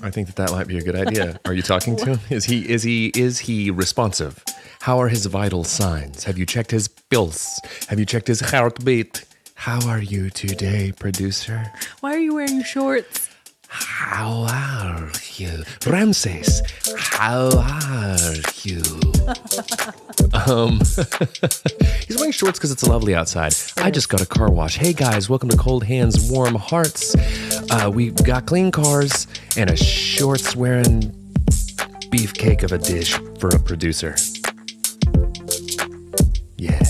I think that might be a good idea. Are you talking to him? Is he responsive? How are his vital signs? Have you checked his pulse? Have you checked his heartbeat? How are you today, producer? Why are you wearing shorts? How are you? Ramses, how are you? He's wearing shorts because it's lovely outside. I just got a car wash. Hey guys, welcome to Cold Hands, Warm Hearts. We've got clean cars and a shorts wearing beefcake of a dish for a producer. Yeah.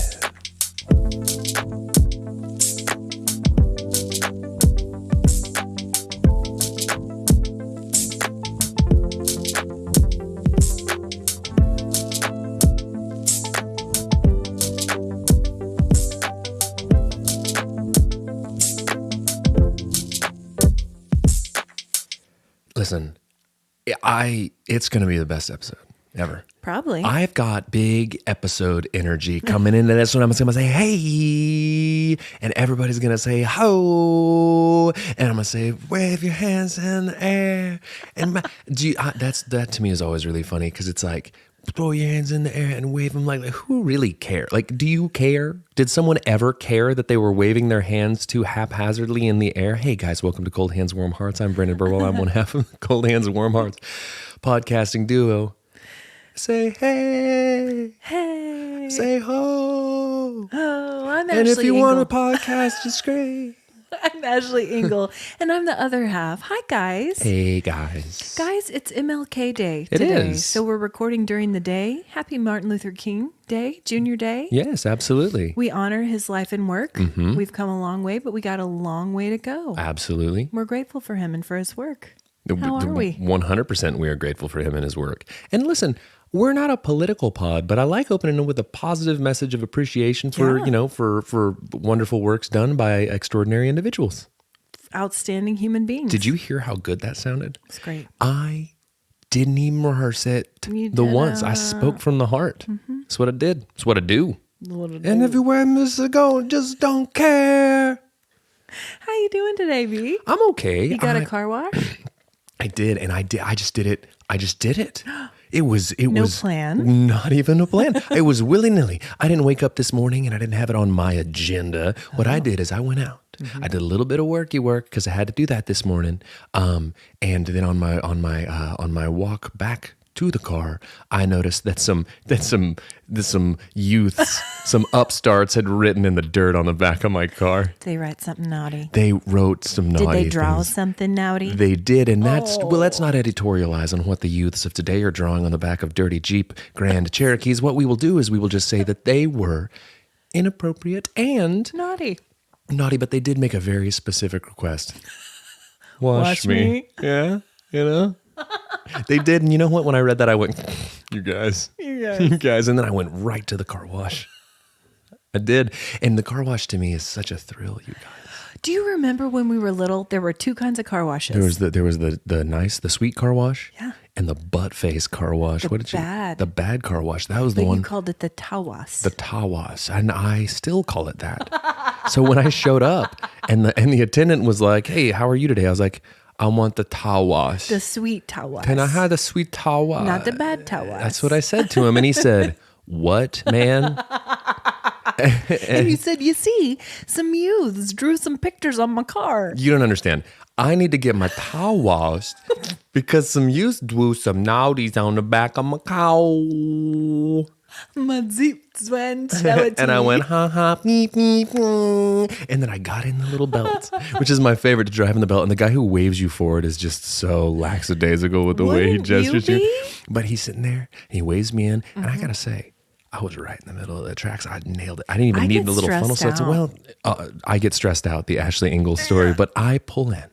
Listen, it's going to be the best episode ever. Probably. I've got big episode energy coming into this one. I'm going to say, hey, and everybody's going to say, ho, and I'm going to say, wave your hands in the air. And that to me is always really funny because it's like, throw your hands in the air and wave them like who really cares? Like, do you care? Did someone ever care that they were waving their hands too haphazardly in the air? Hey guys, welcome to Cold Hands, Warm Hearts. I'm Brendan Birdwell. I'm one half of the Cold Hands and Warm Hearts podcasting duo. Say hey. Hey. Say ho. Oh, I'm Ashley And if you Engle. want a podcast, just scream. I'm Ashley Engle, and I'm the other half. Hi, guys. Hey guys. Guys, it's MLK Day It today. is. So we're recording during the day. Happy Martin Luther King Day, Junior Day. Yes, absolutely. We honor his life and work. Mm-hmm. We've come a long way, but we got a long way to go. Absolutely. We're grateful for him and for his work. How are we? 100% we are grateful for him and his work. And listen, we're not a political pod, but I like opening it with a positive message of appreciation for, for wonderful works done by extraordinary individuals. Outstanding human beings. Did you hear how good that sounded? It's great. I didn't even rehearse it You once. I didn't. spoke from the heart. Mm-hmm. That's what I did. That's what I do. Little And everywhere I miss to go, just don't care. How you doing today, B? I'm okay. You got a car wash? I did, and I just did it. It was No was plan? Not even a plan. It was willy-nilly. I didn't wake up this morning and I didn't have it on my agenda. What I did is I went out. Mm-hmm. I did a little bit of worky work because I had to do that this morning. And then on my walk back to the car, I noticed that some youths, some upstarts had written in the dirt on the back of my car. They write something naughty. They wrote some naughty Did they draw things. something naughty? They did, and let's not editorialize on what the youths of today are drawing on the back of dirty Jeep Grand Cherokees. What we will do is we will just say that they were inappropriate and Naughty. naughty, but they did make a very specific request. Wash me. Yeah, They did, and you know what? When I read that, I went, you guys. And then I went right to the car wash. I did, and the car wash to me is such a thrill, you guys. Do you remember when we were little, there were two kinds of car washes? There was the sweet car wash, Yeah. and the butt face car wash. The bad car wash? That was the But one. you called it the tawas. The tawas, and I still call it that. So when I showed up, and the attendant was like, "Hey, how are you today?" I was like, "I want the tawas. The sweet tawas. Can I have the sweet tawas? Not the bad tawas." That's what I said to him, and he said, "What, man?" And you said, you see, some youths drew some pictures on my car. You don't understand. I need to get my car washed because some youths drew some naughties on the back of my car. My zips went out. And I went, ha ha, beep, beep, and then I got in the little belt, which is my favorite, to drive in the belt. And the guy who waves you forward is just so lackadaisical with the way he Wouldn't gestures you you. be? But he's sitting there and he waves me in. And I got to say, I was right in the middle of the tracks. I nailed it. I didn't even need get the little funnel. So stressed out. I get stressed out, the Ashley Engle story, but I pull in.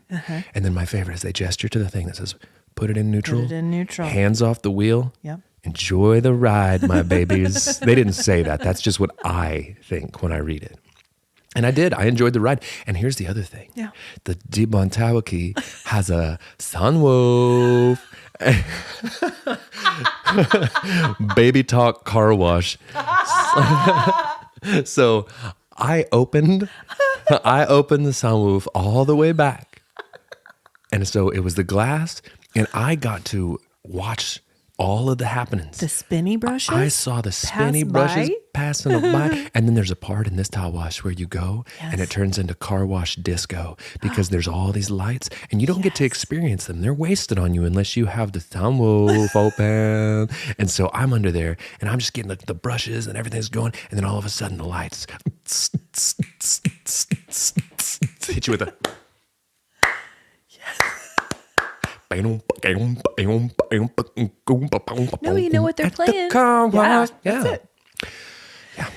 And then my favorite is they gesture to the thing that says, put it in neutral. Put it in neutral. Hands off the wheel. Yep. Enjoy the ride, my babies. They didn't say that. That's just what I think when I read it. And I did. I enjoyed the ride. And here's the other thing. Yeah. The Jeep Montawaki has a sunroof. Baby talk car wash. So I opened the sunroof all the way back. And so it was the glass And I got to watch all of the happenings. The spinny brushes? I saw the spinny brushes passing by. And then there's a part in this towel wash where you go and it turns into car wash disco because there's all these lights and you don't get to experience them. They're wasted on you unless you have the sunroof open. And so I'm under there and I'm just getting the brushes and everything's going. And then all of a sudden the lights hit you with a... No, you know what they're playing. Yeah. That's it. Yeah.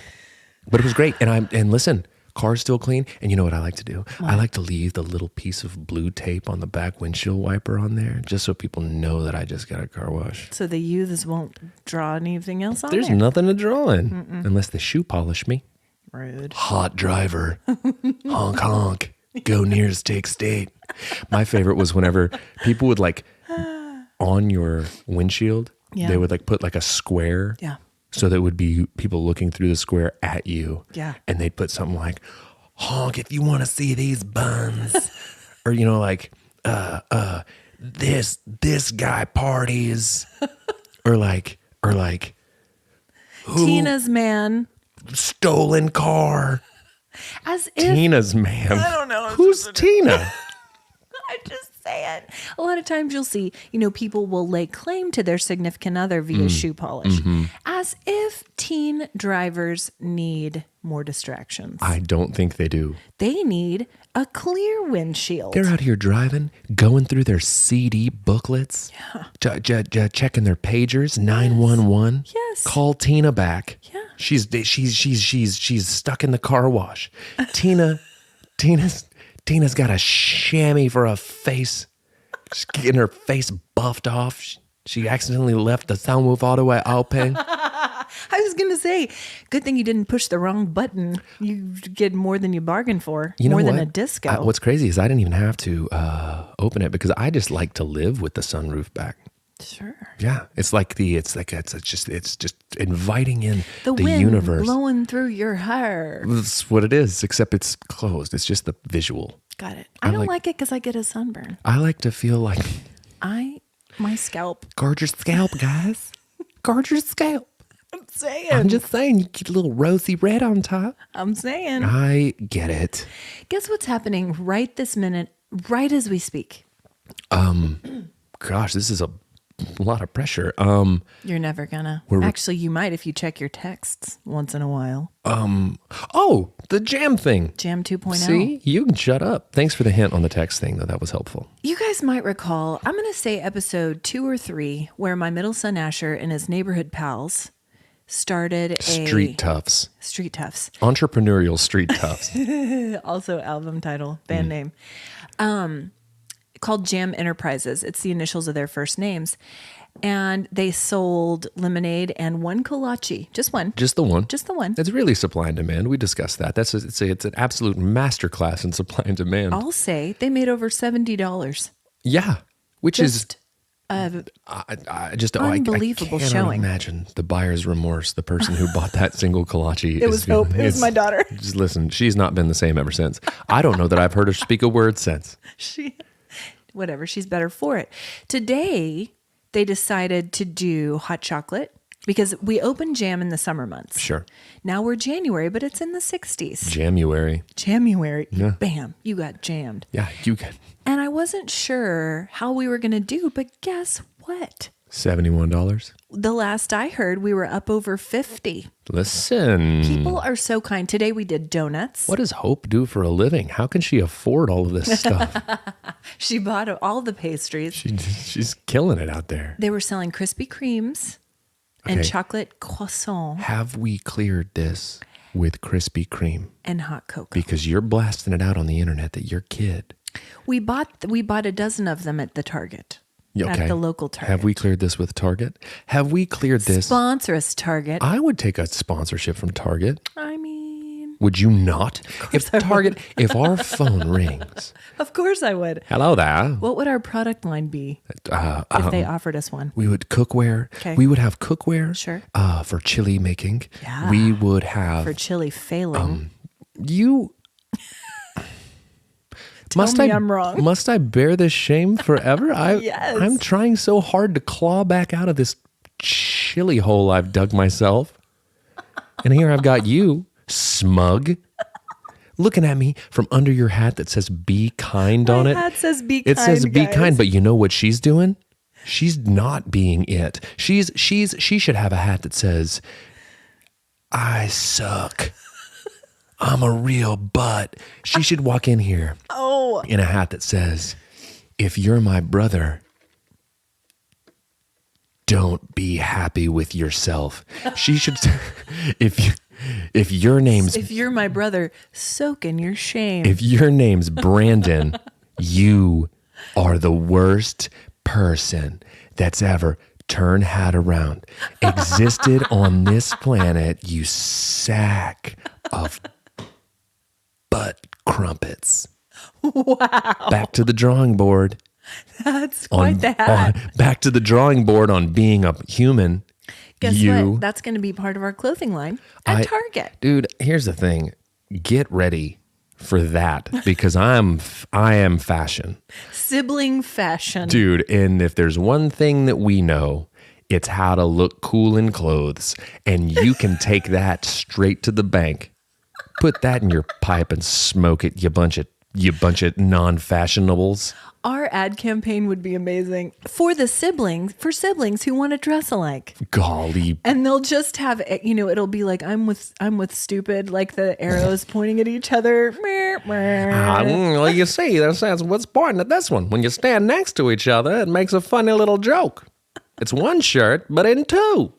But it was great. And listen, car's still clean. And you know what I like to do? I like to leave the little piece of blue tape on the back windshield wiper on there just so people know that I just got a car wash. So the youths won't draw anything else on There's there? nothing to draw in unless they shoe polish me. Rude. Hot driver. Honk honk. Go nears, take state. My favorite was whenever people would like on your windshield, they would like put like a square. Yeah. So that would be people looking through the square at you. Yeah. And they'd put something like, honk if you want to see these buns. Or, you know, like, this guy parties. or like, who Tina's man. stolen car. As if Tina's man. I don't know. Who's Tina? I'm just saying. A lot of times you'll see, people will lay claim to their significant other via shoe polish. As if teen drivers need more distractions. I don't think they do. They need a clear windshield. They're out here driving, going through their CD booklets, checking their pagers, 911. Yes. Call Tina back. Yeah. She's stuck in the car wash. Tina's got a chamois for a face. She's getting her face buffed off. She accidentally left the sunroof all the way open. I was going to say, good thing you didn't push the wrong button. You get more than you bargained for. You know more than what? a disco. What's crazy is I didn't even have to open it because I just like to live with the sunroof back. Sure. Yeah, it's just inviting in the wind universe. blowing through your hair. That's what it is, except it's closed. It's just the visual. Got it. I don't like it because I get a sunburn. I like to feel like My scalp. guard your scalp, guys. Guard your scalp. I'm saying. I'm just saying, you get a little rosy red on top. I'm saying. I get it. Guess what's happening right this minute, right as we speak? Gosh, this is a lot of pressure. You're never gonna. Actually, you might if you check your texts once in a while. Oh, the jam thing. Jam 2.0. See, you can shut up. Thanks for the hint on the text thing, though. That was helpful. You guys might recall, I'm going to say episode 2 or 3, where my middle son Asher and his neighborhood pals started Street Toughs. Street Toughs. Entrepreneurial Street Toughs. Also album title, band name. Called Jam Enterprises. It's the initials of their first names. And they sold lemonade and one kolache. Just one. Just the one. Just the one. It's really supply and demand. We discussed that. It's an absolute masterclass in supply and demand. I'll say they made over $70. Yeah, which is Unbelievable I cannot showing. imagine the buyer's remorse. The person who bought that single kolache. It was Hope. It was my daughter. Just listen, she's not been the same ever since. I don't know that I've heard her speak a word since. Whatever, she's better for it. Today, they decided to do hot chocolate because we opened Jam in the summer months. Sure. Now we're January, but it's in the 60s. January. Yeah. Bam, you got jammed. Yeah, you can. And I wasn't sure how we were going to do, but guess what? $71. The last I heard, we were up over 50. Listen. People are so kind. Today we did donuts. What does Hope do for a living? How can she afford all of this stuff? She bought all the pastries. She's killing it out there. They were selling Krispy Kremes and chocolate croissant. Have we cleared this with Krispy Kreme? And hot cocoa. Because you're blasting it out on the internet that your kid. We bought a dozen of them at the Target. Okay. At the local Target. Have we cleared this with Target? Have we cleared this? Sponsor us, Target. I would take a sponsorship from Target. I mean, would you not? If Target, if our phone rings. Of course I would. Hello there. What would our product line be if they offered us one? We would cookware. Okay. We would have cookware. Sure. For chili making. Yeah. We would have for chili failing. Tell me I'm wrong. Must I bear this shame forever? Yes. I'm trying so hard to claw back out of this chilly hole I've dug myself. And here I've got you, smug, looking at me from under your hat that says "Be kind" on it. My hat says "Be kind." It says "Be guys. kind," but you know what she's doing? She's not being it. She should have a hat that says, "I suck. I'm a real butt." She should walk in here in a hat that says, "If you're my brother, don't be happy with yourself." She should, if your name's, If you're my brother, soak in your shame. if your name's Brandon, you are the worst person that's ever turned hat around, existed on this planet, you sack of butt crumpets. Wow. Back to the drawing board. That's quite the hat. Back to the drawing board on being a human. Guess what? That's going to be part of our clothing line at Target. Dude, here's the thing. Get ready for that because I am fashion. Sibling fashion. Dude, and if there's one thing that we know, it's how to look cool in clothes. And you can take that straight to the bank. Put that in your pipe and smoke it, you bunch of non-fashionables. Our ad campaign would be amazing for siblings who want to dress alike. Golly. And they'll just have, it'll be like, I'm with stupid, like the arrows pointing at each other. Well, you see, that's what's pointing at this one. When you stand next to each other, it makes a funny little joke. It's one shirt, but in two.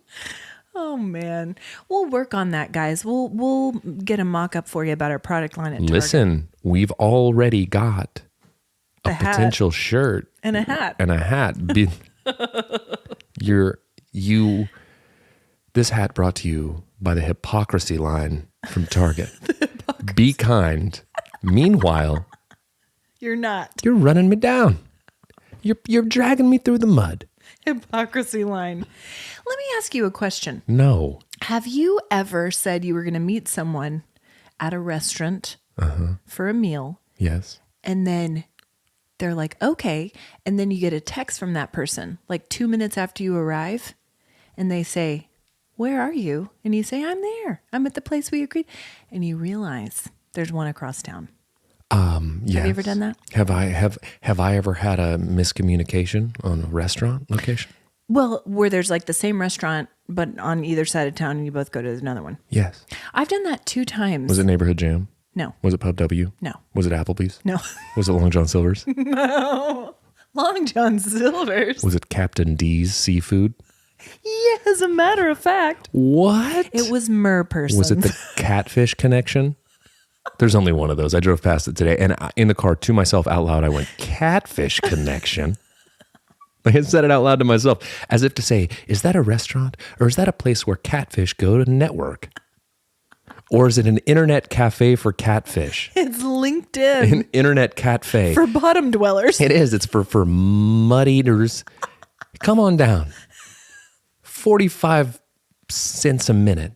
Oh man, we'll work on that, guys. We'll get a mock-up for you about our product line at Target. Listen, we've already got a potential shirt and a hat. This hat brought to you by the hypocrisy line from Target. Be kind. Meanwhile, you're not. You're running me down. You're dragging me through the mud. Hypocrisy line. Let me ask you a question. No. Have you ever said you were going to meet someone at a restaurant for a meal? Yes. And then they're like, okay. And then you get a text from that person like 2 minutes after you arrive. And they say, where are you? And you say, I'm there. I'm at the place we agreed. And you realize there's one across town. Yes. Have you ever done that? Have I ever had a miscommunication on a restaurant location? Well, where there's like the same restaurant, but on either side of town and you both go to another one. Yes. I've done that 2 times. Was it Neighborhood Jam? No. Was it Pub W? No. Was it Applebee's? No. Was it Long John Silver's? No. Long John Silver's. Was it Captain D's Seafood? Yeah, as a matter of fact. What? It was Merperson's. Was it the Catfish Connection? There's only one of those. I drove past it today, and in the car to myself out loud, I went, Catfish Connection? Like I said it out loud to myself, as if to say, is that a restaurant, or is that a place where catfish go to network? Or is it an internet cafe for catfish? It's LinkedIn. An internet cafe. For bottom dwellers. It is. It's for mud eaters. Come on down. 45 cents a minute.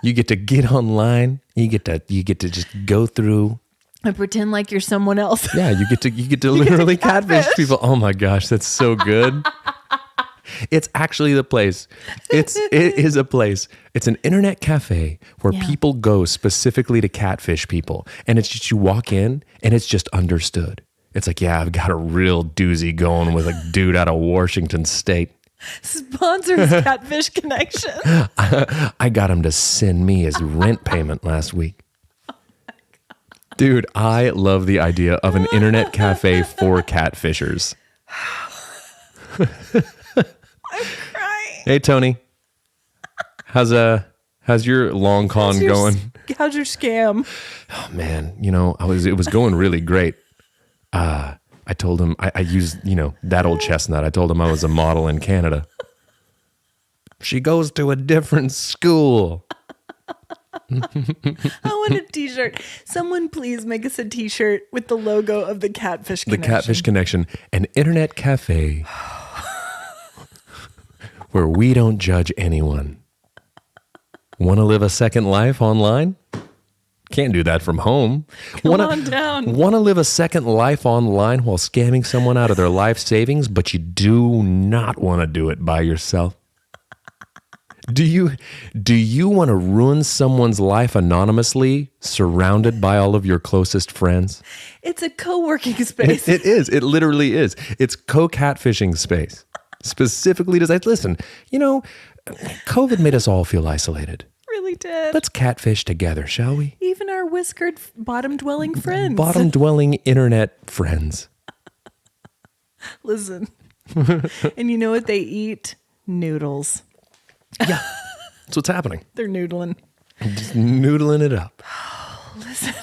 You get to get online. You get to just go through and pretend like you're someone else. Yeah, you get to literally catfish people. Oh my gosh, that's so good. It's actually the place. It is a place. It's an internet cafe where people go specifically to catfish people. And it's just, you walk in and it's just understood. It's like, yeah, I've got a real doozy going with a dude out of Washington State. Sponsors Catfish Connection. I got him to send me his rent payment last week. Dude, I love the idea of an internet cafe for catfishers. I'm crying. Hey, Tony. How's your long con going? How's your scam? Oh man, it was going really great. I told him I used, that old chestnut. I told him I was a model in Canada. She goes to a different school. I want a t-shirt. Someone please make us a t-shirt with the logo of the Catfish Connection. The Catfish Connection, an internet cafe where we don't judge anyone. Want to live a second life online? Can't do that from home. Come on down. Want to live a second life online while scamming someone out of their life savings, but you do not want to do it by yourself? Do you want to ruin someone's life anonymously, surrounded by all of your closest friends? It's a co-working space. It is. It literally is. It's co-catfishing space. Specifically designed. Listen, COVID made us all feel isolated. Really did. Let's catfish together, shall we? Even our whiskered bottom-dwelling friends. Bottom-dwelling internet friends. Listen. And you know what they eat? Noodles. Yeah. That's what's happening. They're noodling. Just noodling it up. Listen.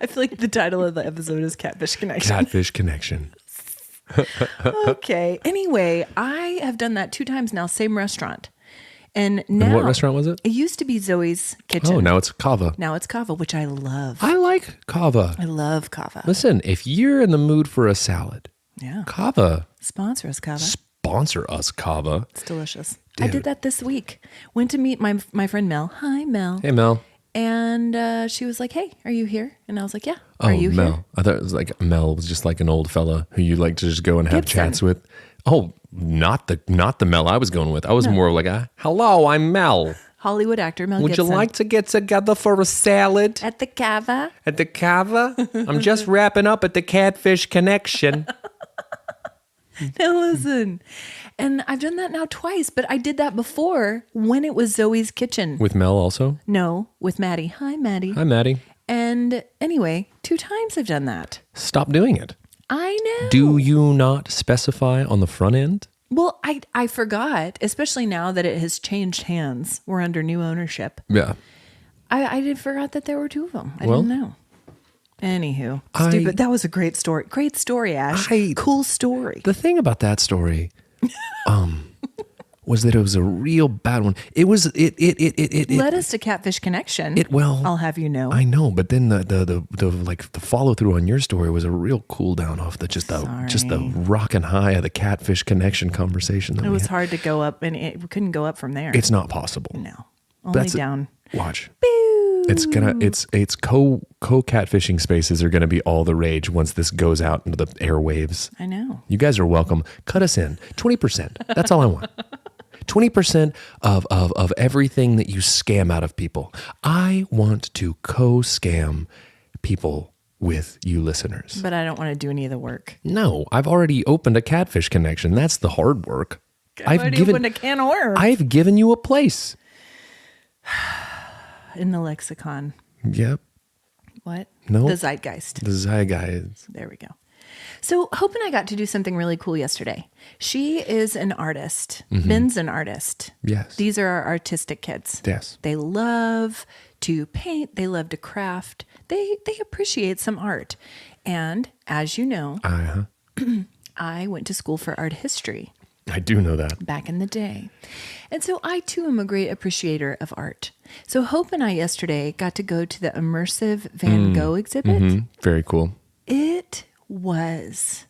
I feel like the title of the episode is Catfish Connection. Catfish Connection. Okay. Anyway, I have done that 2 times now, same restaurant. And now. And what restaurant was it? It used to be Zoe's Kitchen. Oh, now it's Kava. Now it's Kava, which I love. I like Kava. I love Kava. Listen, if you're in the mood for a salad, Yeah. Kava. Sponsor us, Kava. Sponsor us, Kava. It's delicious. Dude. I did that this week. Went to meet my friend Mel. Hi, Mel. Hey, Mel. And she was like, "Hey, are you here?" And I was like, "Yeah." Oh, Are you Mel. here? I thought it was like Mel was just like an old fella who you like to just go and have Gibson. chats with. Oh, not the Mel I was going with. I was more like, hello, I'm Mel. Hollywood actor Mel Would Gibson. you like to get together for a salad At the Kava? at the Kava? I'm just wrapping up at the Catfish Connection. Now listen. And I've done that now twice, but I did that before when it was Zoe's Kitchen. With Mel also? No, with Maddie. Hi, Maddie. Hi, Maddie. And anyway, 2 times I've done that. Stop doing it. I know. Do you not specify on the front end? Well, I forgot, especially now that it has changed hands. We're under new ownership. Yeah. I did forgot that there were 2 of them. I Well, didn't know. Anywho, stupid. That was a great story. Great story, Ash. Cool story. The thing about that story, was that it was a real bad one. It was it led us to Catfish Connection. I'll have you know. I know, but then the follow through on your story was a real cool down off the rock and high of the Catfish Connection conversation. That It was hard to go up, and we couldn't go up from there. It's not possible. No, only down. Watch. Boo. It's catfishing spaces are gonna be all the rage once this goes out into the airwaves. I know. You guys are welcome. Cut us in 20%. That's all I want. 20% of everything that you scam out of people. I want to co-scam people with you listeners. But I don't want to do any of the work. No, I've already opened a Catfish Connection. That's the hard work. I've already opened a can of worms. I've given you a place. In the lexicon. Yep. What? No. The zeitgeist. The zeitgeist. There we go. So Hope and I got to do something really cool yesterday. She is an artist. Ben's an artist. Yes. These are our artistic kids. Yes. They love to paint. They love to craft. They appreciate some art. And as you know, I went to school for art history. I do know that. Back in the day. And so I too am a great appreciator of art. So Hope and I yesterday got to go to the immersive Van Gogh exhibit. Very cool. It was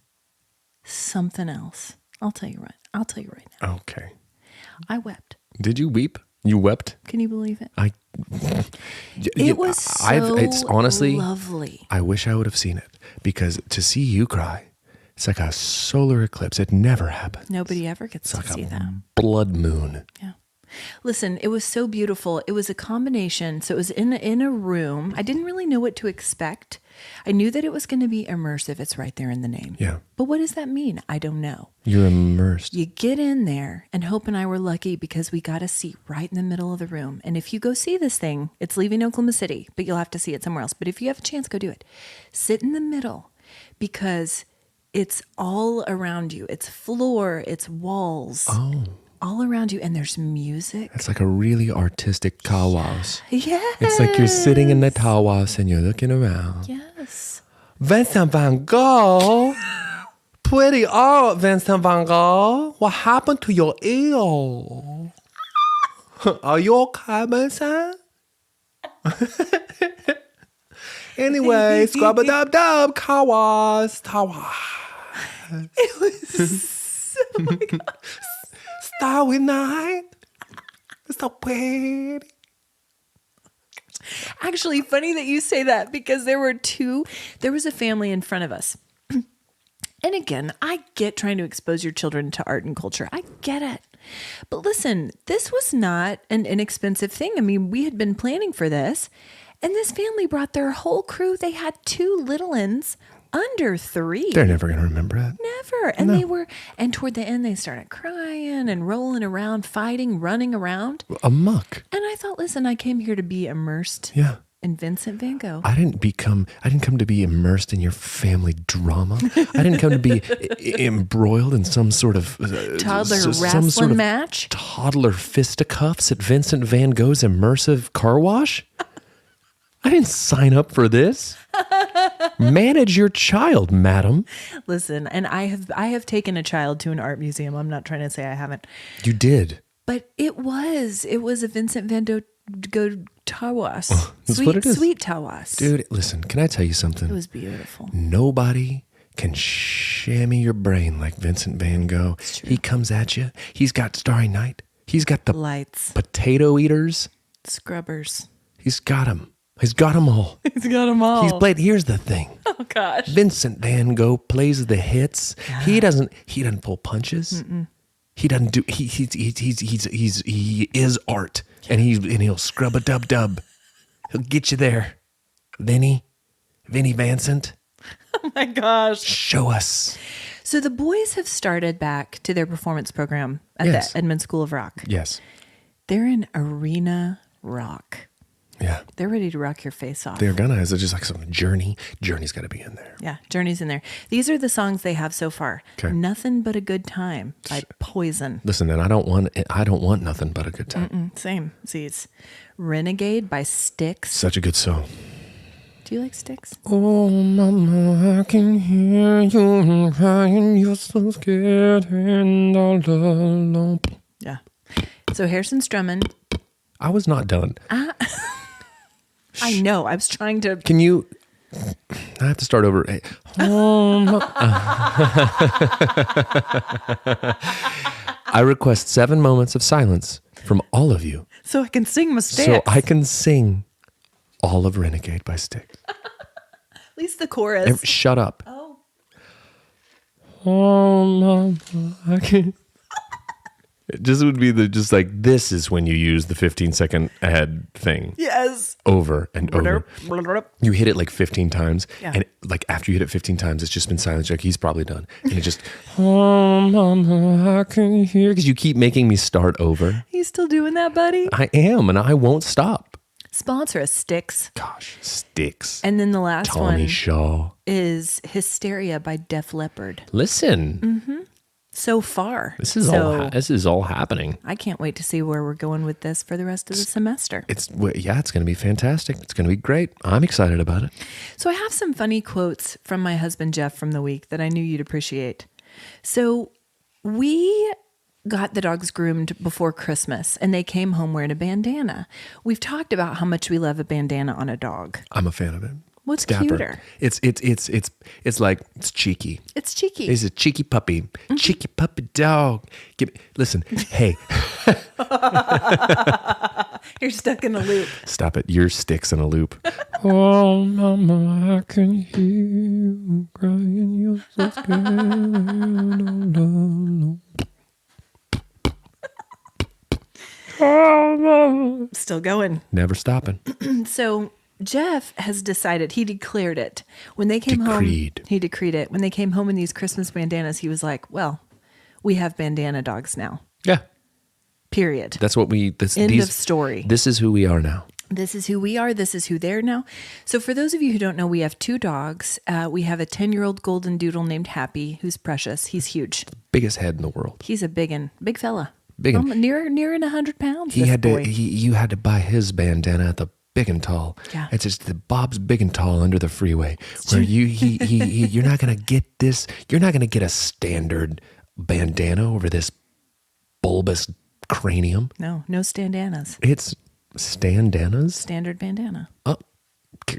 something else. I'll tell you right now. Okay. I wept. Did you weep? You wept? Can you believe it? It was so it's honestly lovely. I wish I would have seen it, because to see you cry, it's like a solar eclipse. It never happens. Nobody ever gets to It's see like that. a blood moon. Yeah. Listen, it was so beautiful. It was a combination. So it was in a room. I didn't really know what to expect. I knew that it was going to be immersive. It's right there in the name. Yeah. But what does that mean? I don't know. You're immersed. You get in there, and Hope and I were lucky because we got a seat right in the middle of the room. And if you go see this thing, it's leaving Oklahoma City, but you'll have to see it somewhere else. But if you have a chance, go do it. Sit in the middle, because it's all around you. It's floor, it's walls. Oh. All around you, and there's music. It's like a really artistic tawas. Yes. It's like you're sitting in the tawas and you're looking around. Yes. Vincent van Gogh. Pretty art, Vincent van Gogh. What happened to your ear? Are you okay, Vincent? Anyway, scrub-a-dub-dub, tawas. It was, oh my God. Starry night. It's so pretty. Actually, funny that you say that because there was a family in front of us. And again, I get trying to expose your children to art and culture. I get it. But listen, this was not an inexpensive thing. I mean, we had been planning for this. And this family brought their whole crew. They had 2 little uns under 3. They're never going to remember that. Never. And and toward the end, they started crying and rolling around, fighting, running around. Amok. And I thought, listen, I came here to be immersed. Yeah. And Vincent Van Gogh. I didn't come to be immersed in your family drama. I didn't come to be embroiled in some sort of Toddler wrestling match. Toddler fisticuffs at Vincent Van Gogh's immersive car wash. I didn't sign up for this. Manage your child, madam. Listen, and I have taken a child to an art museum. I'm not trying to say I haven't. You did. But it was a Vincent Van Gogh tawas. That's what it is. Sweet tawas. Dude, listen, can I tell you something? It was beautiful. Nobody can shammy your brain like Vincent Van Gogh. He comes at you. He's got Starry Night. He's got the lights, potato eaters, scrubbers. He's got them. He's got them all. He's got them all. He's played. Here's the thing. Oh gosh. Vincent Van Gogh plays the hits. Yeah. He doesn't pull punches. Mm-mm. He doesn't do. He is art, and he'll scrub a dub. He'll get you there, Vinny Vincent. Oh my gosh! Show us. So the boys have started back to their performance program at the Edmond School of Rock. Yes, they're in arena rock. Yeah, they're ready to rock your face off. They're gonna. Is it just like some Journey? Journey's got to be in there. Yeah, Journey's in there. These are the songs they have so far. Okay. Nothing But a Good Time by Poison. Listen, and I don't want Nothing But a Good Time. Same. See, it's Renegade by STYX. Such a good song. Do you like STYX? Oh, mama, I can hear you crying. You're so scared and all alone. Yeah. So Harrison's drumming. I was not done. I know. I was trying to. Can you? I have to start over. I request 7 moments of silence from all of you. So I can sing my STYX. So I can sing all of Renegade by STYX. At least the chorus. Shut up. Oh. Oh, mama, I can. It just would be this is when you use the 15-second ahead thing. Yes. Over and over. You hit it like 15 times. Yeah. And like after you hit it 15 times, it's just been silent. Like he's probably done. And it just, oh, mama, I can hear. Because you keep making me start over. You still doing that, buddy? I am, and I won't stop. Sponsor us, STYX. Gosh, STYX. And then the last Tommy one Shaw is Hysteria by Def Leppard. Listen. Mm-hmm. So far. This is all happening. I can't wait to see where we're going with this for the rest of the semester. It's going to be fantastic. It's going to be great. I'm excited about it. So I have some funny quotes from my husband, Jeff, from the week that I knew you'd appreciate. So we got the dogs groomed before Christmas and they came home wearing a bandana. We've talked about how much we love a bandana on a dog. I'm a fan of it. What's Dapper. cuter? It's cheeky. It's cheeky. He's a cheeky puppy. Mm-hmm. Cheeky puppy dog. Listen, hey. You're stuck in a loop. Stop it. Your STYX in a loop. Oh, mama, I can hear you crying. You're so scared. Still going. Never stopping. So Jeff has decided, he declared it. When they came home, he decreed it. When they came home in these Christmas bandanas, he was like, well, we have bandana dogs now. Yeah. Period. That's what End of story. This is who we are now. This is who we are. This is who they're now. So for those of you who don't know, we have 2 dogs. We have a 10-year-old golden doodle named Happy, who's precious. He's huge. Biggest head in the world. He's a big fella. Big. Nearing 100 pounds. You had to buy his bandana at the Big and Tall. Yeah. It's just the Bob's Big and Tall under the freeway. Where you're not gonna get this. You're not gonna get a standard bandana over this bulbous cranium. No standanas. It's standanas. Standard bandana. Oh,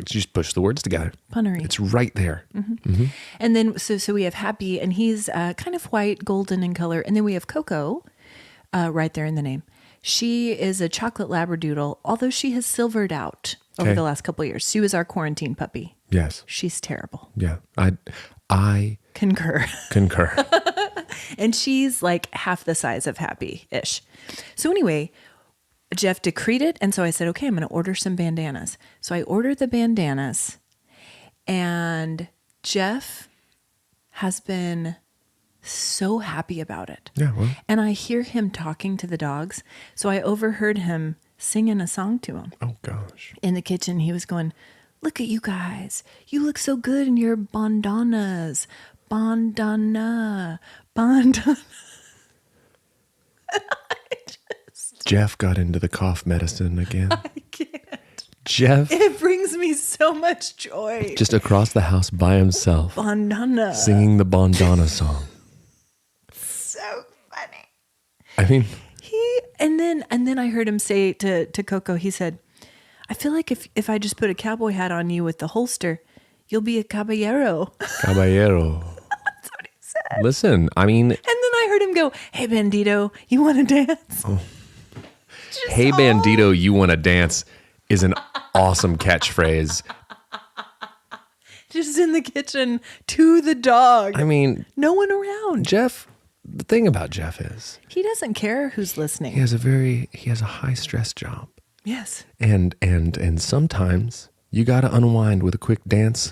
just push the words together. Punnery. It's right there. Mm-hmm. Mm-hmm. And then so we have Happy, and he's kind of white, golden in color. And then we have Coco, right there in the name. She is a chocolate labradoodle, although she has silvered out. over Okay. the last couple of years. She was our quarantine puppy. Yes. She's terrible. Yeah. I Concur. concur. And she's like half the size of Happy-ish. So anyway, Jeff decreed it. And so I said, okay, I'm going to order some bandanas. So I ordered the bandanas, and Jeff has been so happy about it. Yeah, well. And I hear him talking to the dogs. So I overheard him singing a song to them. Oh, gosh. In the kitchen. He was going, look at you guys. You look so good in your bandanas. Bandana. Bandana. Jeff got into the cough medicine again. I can't. Jeff, It brings me so much joy. just across the house by himself, Bandana. singing the bandana song. So funny. I mean, And then I heard him say to Coco, he said, I feel like if I just put a cowboy hat on you with the holster, you'll be a caballero. caballero. That's what he said. Listen, I mean, And then I heard him go, hey, Bandito, you want to dance? Oh. hey, bandito, you want to dance is an awesome catchphrase. Just in the kitchen to the dog. I mean, No one around. Jeff, the thing about Jeff is He doesn't care who's listening. he has a high stress job. Yes. And sometimes you got to unwind with a quick dance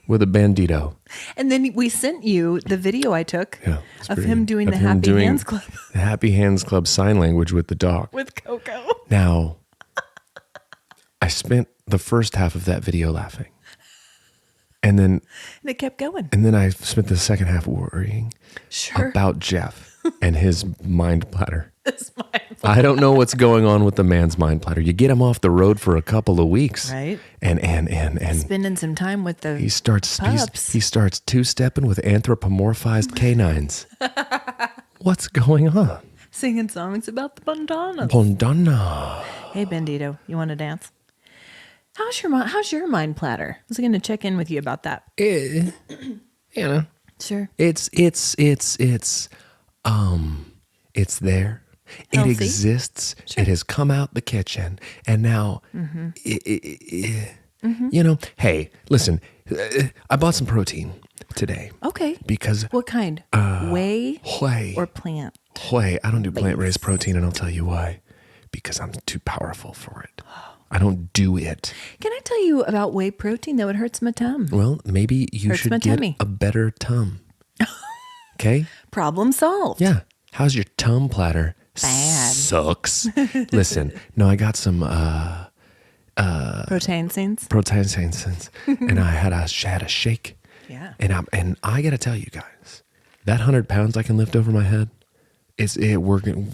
with a bandito. And then we sent you the video I took It's of pretty- him doing of the him Happy doing Hands Club The Happy Hands Club sign language with the dog. with Coco. Now, I spent the first half of that video laughing. And then And it kept going. I spent the second half worrying Sure. about Jeff and his mind platter. It's mine. I don't know what's going on with the man's mind platter. You get him off the road for a couple of weeks. Right. And Spending some time with the he starts pups. he starts two-stepping with anthropomorphized canines. What's going on? Singing songs about the bandanas. Bandana. Hey, Bandito, you want to dance? How's your mind platter? I was going to check in with you about that. You know, Sure. it's there. Healthy? It exists. Sure. It has come out the kitchen, and now, you know. Hey, listen, I bought some protein today Okay. because What kind? Whey whey. or plant? Whey. I don't do plant-based protein, and I'll tell you why. Because I'm too powerful for it. I don't do it. Can I tell you about whey protein, though? It hurts my tum. Well, maybe you Hurts my should get tummy. a better tum. Okay? Problem solved. Yeah. How's your tum platter? Bad. Sucks. Listen, no, I got some Protein scenes. protein sense, and I had a shake. Yeah. And I got to tell you guys, that 100 pounds I can lift over my head, it working.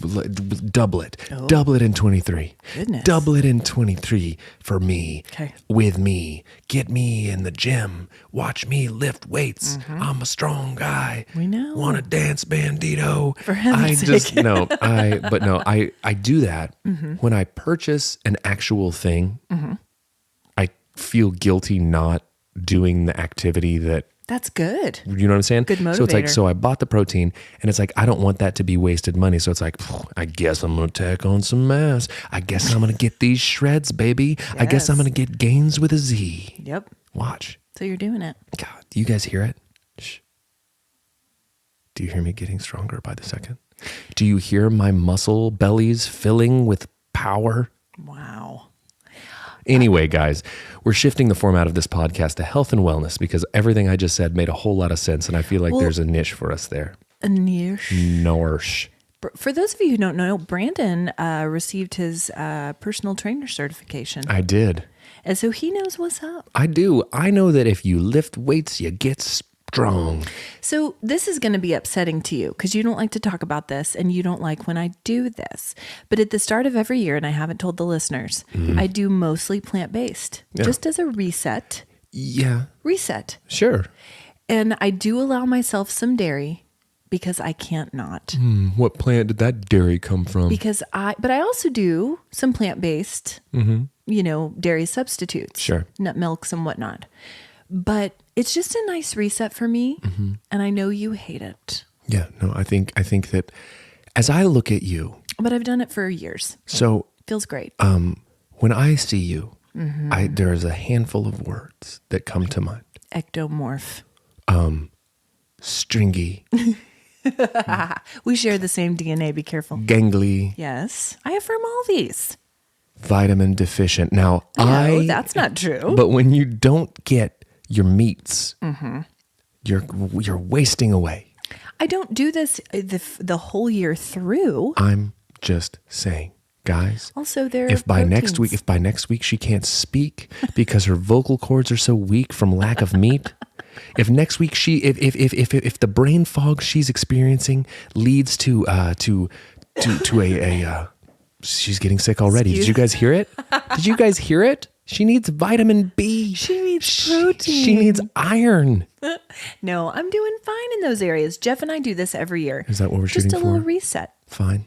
Double it. Oh. Double it in 23. Goodness. Double it in 23 for me. Okay. With me. Get me in the gym. Watch me lift weights. I'm a strong guy. We know. Want to dance, bandito. For heaven's sake. I do that when I purchase an actual thing. I feel guilty not doing the activity that. That's good. You know what I'm saying? Good So it's like, motivator. so I bought the protein, and it's like, I don't want that to be wasted money. So it's like, I guess I'm going to tack on some mass. I guess I'm going to get these shreds, baby. I guess I'm Yes. going to get gains with a Z. Yep. Watch. So you're doing it. God, do you guys hear it? Shh. Do you hear me getting stronger by the second? Do you hear my muscle bellies filling with power? Wow. Anyway, guys, we're shifting the format of this podcast to health and wellness because everything I just said made a whole lot of sense, and I feel like Well- there's a niche for us there. A niche. Norsh. For those of you who don't know, Brandon received his personal trainer certification. I did. And so he knows what's up. I do. I know that if you lift weights, you get strong. So this is going to be upsetting to you because you don't like to talk about this and you don't like when I do this. But at the start of every year, and I haven't told the listeners, I do mostly plant-based, just as a reset. Yeah, Reset. sure. And I do allow myself some dairy because I can't not. What plant did that dairy come from? But I also do some plant-based, dairy substitutes. Sure. Nut milks and whatnot. But it's just a nice reset for me. And I know you hate it. Yeah, no, I think that as I look at you, But I've done it for years. so Feels great. when I see you, There is a handful of words that come to mind. Ectomorph. Stringy, We share the same DNA. Be careful. gangly, Yes, I affirm all these. vitamin deficient. Now, No, that's not true. But when you don't get your meats, you're wasting away. I don't do this the whole year through. I'm just saying, guys. Also, there. If by next week she can't speak because her vocal cords are so weak from lack of meat, if next week if the brain fog she's experiencing leads to she's getting sick already. Did you guys hear it? Did you guys hear it? She needs vitamin B. She needs protein. She needs iron. No, I'm doing fine in those areas. Jeff and I do this every year. Is that what we're shooting for? Just a little reset. Fine.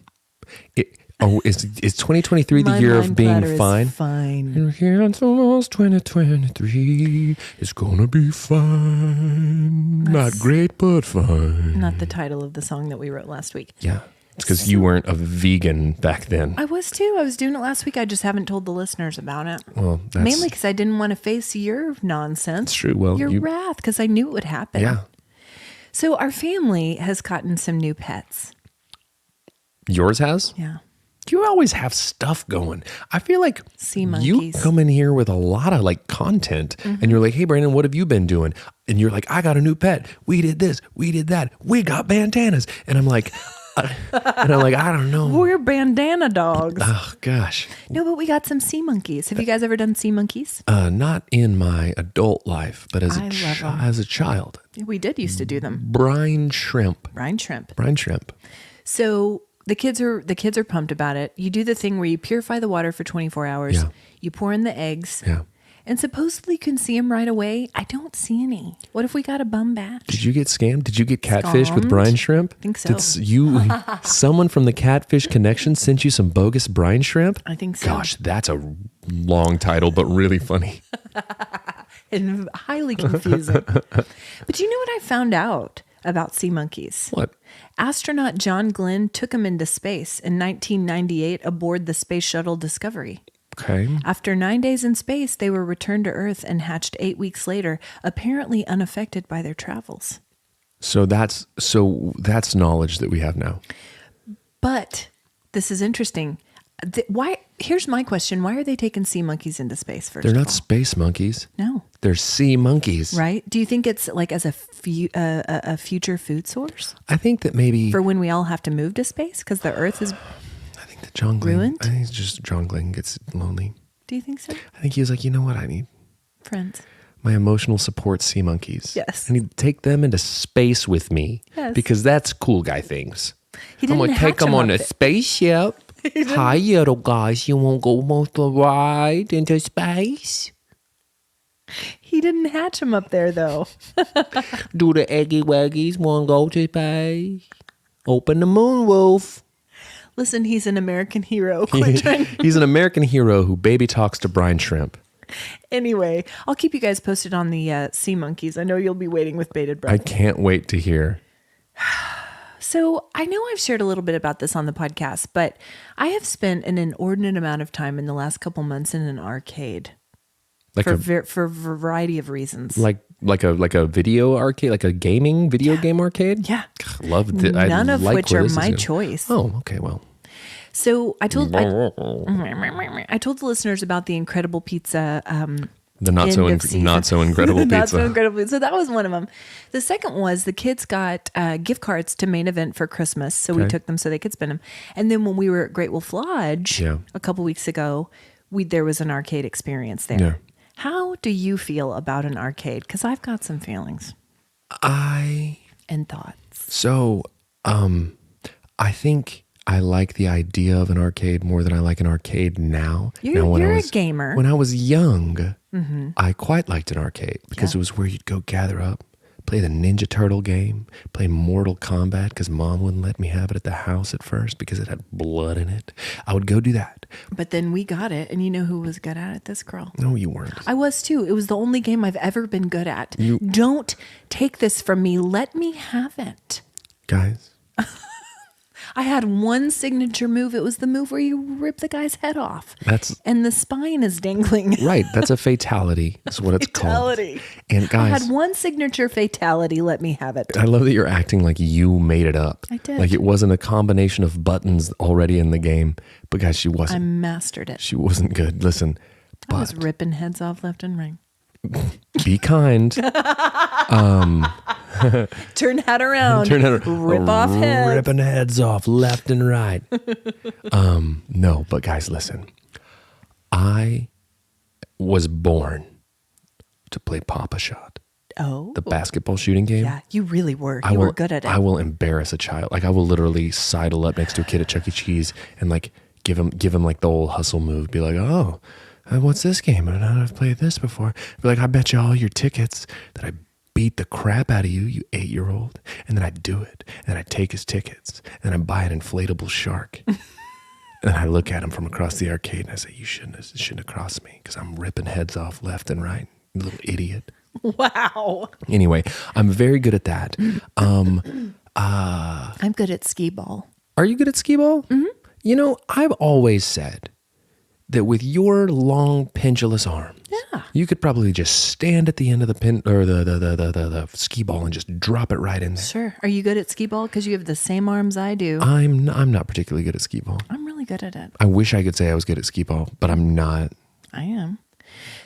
Is 2023 the My year of mind being platter is fine? fine. And here until 2023, it's gonna be fine. Not great, but fine. Not the title of the song that we wrote last week. Yeah. It's because you weren't a vegan back then. I was too. I was doing it last week. I just haven't told the listeners about it. Well, that's Mainly because I didn't want to face your nonsense. That's true. Well, your wrath, because I knew it would happen. Yeah. So our family has gotten some new pets. Yours has? Yeah. You always have stuff going. I feel like Sea you monkeys. come in here with a lot of like content and you're like, hey, Brandon, what have you been doing? And you're like, I got a new pet. We did this. We did that. We got bandanas. And I'm like, I don't know. We're bandana dogs. Oh, gosh. No, but we got some sea monkeys. Have you guys ever done sea monkeys? Not in my adult life, but as I love 'em. as a child. We did used to do them. Brine shrimp. Brine shrimp. Brine shrimp. So the kids are pumped about it. You do the thing where you purify the water for 24 hours. Yeah. You pour in the eggs. Yeah. And supposedly you can see them right away. I don't see any. What if we got a bum batch? Did you get scammed? Did you get catfished with Scammed? brine shrimp? I think so. Someone from the Catfish Connection sent you some bogus brine shrimp? I think so. Gosh, that's a long title, but really funny. And highly confusing. But you know what I found out about sea monkeys? What? Astronaut John Glenn took them into space in 1998 aboard the Space Shuttle Discovery. Okay. After 9 days in space, they were returned to Earth and hatched 8 weeks later, apparently unaffected by their travels. So that's knowledge that we have now. But this is interesting. Why? Here's my question. Why are they taking sea monkeys into space first? They're of not all? space monkeys. No. They're sea monkeys. Right? Do you think it's like as a future food source I think that maybe for when we all have to move to space because the Earth is? that John Glenn, ruined? I think it's just John Glenn gets lonely. Do you think so? I think he was like, you know what I need? Friends. My emotional support sea monkeys. Yes. I need to take them into space with me. Yes. Because that's cool guy things. He I'm didn't going to take hatch them 'em on up a there. spaceship. Hi, little guys. You want to go on the ride into space? He didn't hatch them up there though. Do the eggy waggies want to go to space? Open the moon roof. Listen, he's an American hero. Quit trying. He's an American hero who baby talks to brine shrimp. Anyway, I'll keep you guys posted on the sea monkeys. I know you'll be waiting with bated breath. I can't wait to hear. So I know I've shared a little bit about this on the podcast, but I have spent an inordinate amount of time in the last couple months in an arcade Like for a variety of reasons. like a video arcade, like a video game arcade. Yeah. Love it. None of which are my choice. Oh, okay. Well, So I told the listeners about the incredible pizza. the not so incredible Not pizza. so incredible. So that was one of them. The second was the kids got gift cards to Main Event for Christmas, so we Okay. took them so they could spend them. And then when we were at Great Wolf Lodge Yeah. a couple weeks ago, there was an arcade experience there. Yeah. How do you feel about an arcade? Because I've got some feelings and thoughts. So, I think I like the idea of an arcade more than I like an arcade now. You're a gamer. When I was young, I quite liked an arcade because Yeah. it was where you'd go gather up, play the Ninja Turtle game, play Mortal Kombat because Mom wouldn't let me have it at the house at first because it had blood in it. I would go do that. But then we got it, and you know who was good at it? This girl. No, you weren't. I was too. It was the only game I've ever been good at. Don't take this from me. Let me have it. Guys, I had one signature move. It was the move where you rip the guy's head off. And the spine is dangling. Right. That's a fatality. That's what it's Fatality. called. And guys, I had one signature fatality. Let me have it. I love that you're acting like you made it up. I did. Like it wasn't a combination of buttons already in the game. But guys, she wasn't. I mastered it. She wasn't good. Listen, I was ripping heads off left and right. be kind. Turn hat around. Rip off heads. Ripping heads off left and right. No, but guys, listen. I was born to play Papa Shot. Oh. The basketball shooting game. Yeah, you really were. You were good at it. I will embarrass a child. Like I will literally sidle up next to a kid at Chuck E. Cheese and like give him like the old hustle move. Be like, oh, what's this game? I don't know how to play this before. Be like, I bet you all your tickets that I beat the crap out of you, you 8-year-old. And then I do it. And I take his tickets. And I buy an inflatable shark. And I look at him from across the arcade and I say, you shouldn't have crossed me because I'm ripping heads off left and right. You little idiot. Wow. Anyway, I'm very good at that. I'm good at skee ball. Are you good at skee ball? Mm-hmm. You know, I've always said that with your long pendulous arms, you could probably just stand at the end of the pin or the skee ball and just drop it right in there. Sure. Are you good at skee ball? Because you have the same arms I do. I'm not particularly good at skee ball. I'm really good at it. I wish I could say I was good at skee ball, but I'm not. I am.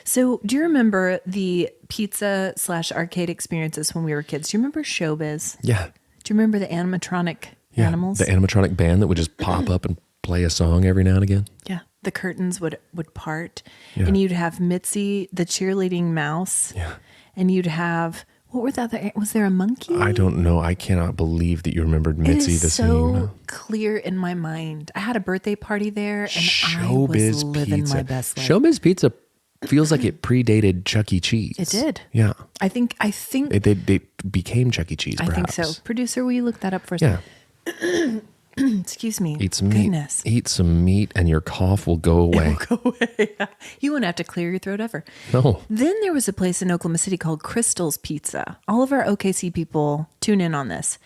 So do you remember the pizza/arcade experiences when we were kids? Do you remember Showbiz? Yeah. Do you remember the animatronic animals? The animatronic band that would just pop up and play a song every now and again. Yeah. The curtains would part and you'd have Mitzi, the cheerleading mouse. Yeah. And you'd have, what were that? Was there a monkey? I don't know. I cannot believe that you remembered Mitzi the same. It is so clear in my mind. I had a birthday party there and Showbiz I was living Pizza. my best life. Showbiz Pizza feels like it predated Chuck E. Cheese. It did. Yeah. I think they became Chuck E. Cheese, perhaps. I think so. Producer, will you look that up for us? Yeah. Excuse me. Eat some Goodness. meat. Eat some meat and your cough will go away. It will go away. You won't have to clear your throat ever. No. Then there was a place in Oklahoma City called Crystal's Pizza. All of our OKC people tune in on this.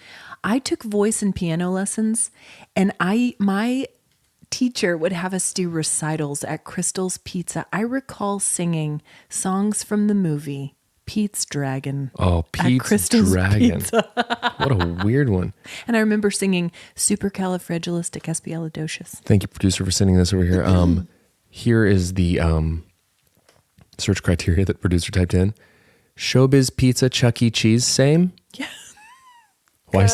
I took voice and piano lessons, and my teacher would have us do recitals at Crystal's Pizza. I recall singing songs from the movie Pete's Dragon. Oh, Pete's Dragon. Pizza. What a weird one. And I remember singing Supercalifragilisticexpialidocious. Thank you, producer, for sending this over here. Here is the search criteria that producer typed in. Showbiz Pizza, Chuck E. Cheese, same? Yeah. Why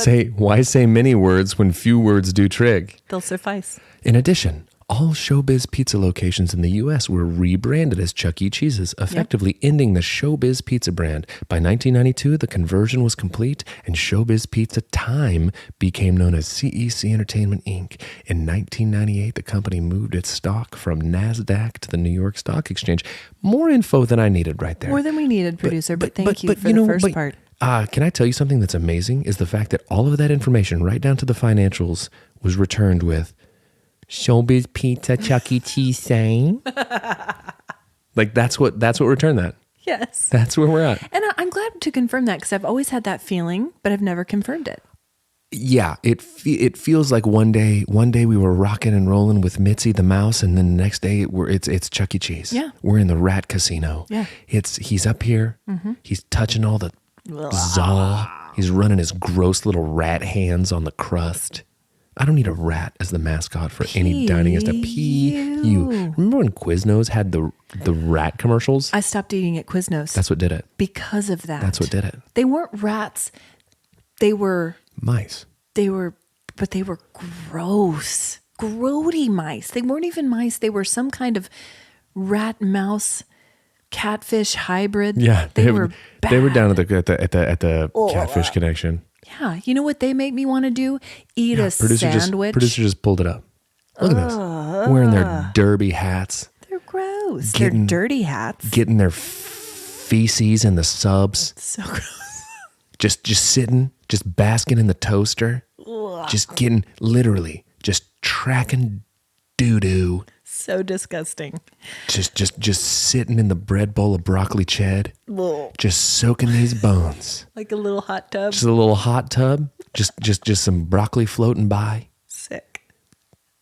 say many words when few words do trig? They'll suffice. In addition, all Showbiz Pizza locations in the U.S. were rebranded as Chuck E. Cheese's, effectively ending the Showbiz Pizza brand. By 1992, the conversion was complete, and Showbiz Pizza Time became known as CEC Entertainment, Inc. In 1998, the company moved its stock from NASDAQ to the New York Stock Exchange. More info than I needed right there. More than we needed, producer, but thank you for the first part. Can I tell you something that's amazing? Is the fact that all of that information, right down to the financials, was returned with Showbiz Pizza, Chuck E. Cheese, same. Like that's what returned that. Yes. That's where we're at. And I'm glad to confirm that because I've always had that feeling, but I've never confirmed it. Yeah, it feels like one day we were rocking and rolling with Mitzi the mouse, and then the next day it's Chuck E. Cheese. Yeah. We're in the rat casino. Yeah. He's up here. Mm-hmm. He's touching all the zaw. He's running his gross little rat hands on the crust. I don't need a rat as the mascot for any dining establishment. P.U. Remember when Quiznos had the rat commercials? I stopped eating at Quiznos. That's what did it. Because of that. That's what did it. They weren't rats. They were mice. But they were gross. Grody mice. They weren't even mice. They were some kind of rat mouse catfish hybrid. Yeah. They were bad. They were down at the catfish connection. Yeah, you know what they make me want to do? Eat a sandwich. Producer just pulled it up. Look at this. Wearing their derby hats. They're gross. They're dirty hats. Getting their feces in the subs. So gross. Just sitting, just basking in the toaster. Ugh. Just getting, literally, just tracking doo-doo. So disgusting. Just sitting in the bread bowl of broccoli ched. Ugh. Just soaking these bones. Like a little hot tub. Just a little hot tub. Just some broccoli floating by. Sick.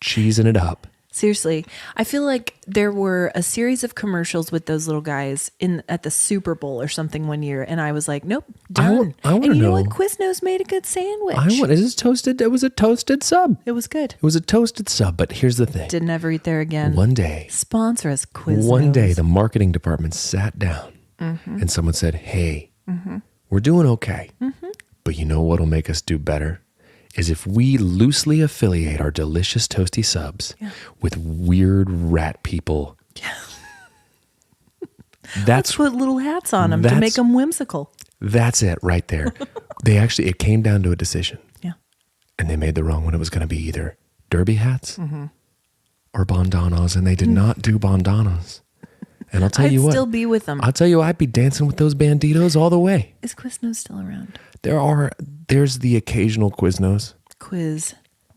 cheesing it up. Seriously, I feel like there were a series of commercials with those little guys at the Super Bowl or something one year, and I was like, nope, done. I wanna and you know know- what? Quiznos made a good sandwich. Is this toasted? It was a toasted sub. It was good. It was a toasted sub, but here's the thing. Didn't ever eat there again. One day, Sponsor us, Quiznos. One day, the marketing department sat down and someone said, hey, we're doing okay. But you know what'll make us do better? Is if we loosely affiliate our delicious toasty subs with weird rat people. Let's put little hats on them to make them whimsical. That's it right there. It came down to a decision. Yeah. And they made the wrong one. It was going to be either derby hats or bandanas, and they did not do bandanas. And I'll tell you what. I'd still be with them. I'll tell you, I'd be dancing with those banditos all the way. Is Quiznos still around? There's the occasional Quiznos.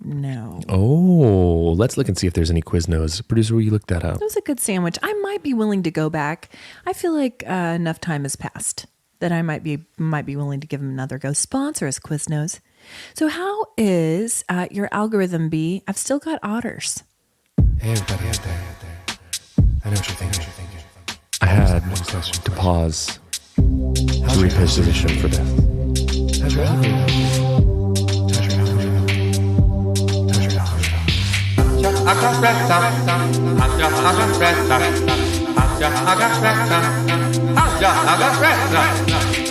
No. Oh, let's look and see if there's any Quiznos. Producer, will you look that up? It was a good sandwich. I might be willing to go back. I feel like enough time has passed that I might be willing to give them another go. Sponsor us, Quiznos. So how is your algorithm, B? I've still got otters. Hey, everybody out there. I know what you're thinking. I had to pause to reposition for this. How's your algorithm?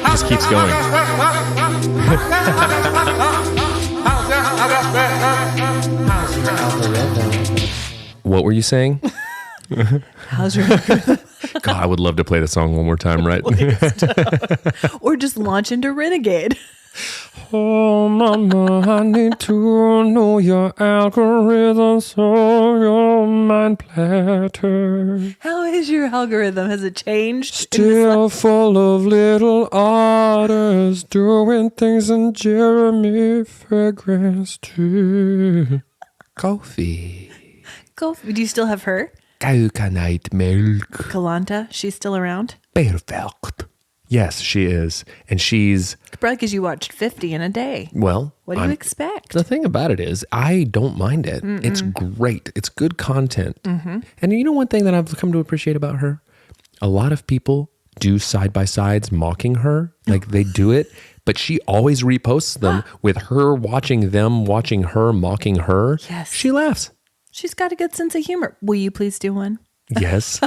Just keeps going. What were you saying? How's your algorithm? God, I would love to play the song one more time, right? Or just launch into Renegade. Oh, mama, I need to know your algorithm so your mind platter. How is your algorithm? Has it changed? Still full of little otters doing things in Jeremy Fragrance too. Coffee. Do you still have her? Coconut milk. Kalanta, she's still around? Perfect. Yes, she is. And she's... Probably because you watched 50 in a day. Well... What do you expect? The thing about it is, I don't mind it. It's great. It's good content. And you know one thing that I've come to appreciate about her? A lot of people do side-by-sides mocking her. Like, they do it. But she always reposts them with her watching them, watching her, mocking her. Yes. She laughs. She's got a good sense of humor. Will you please do one? Yes.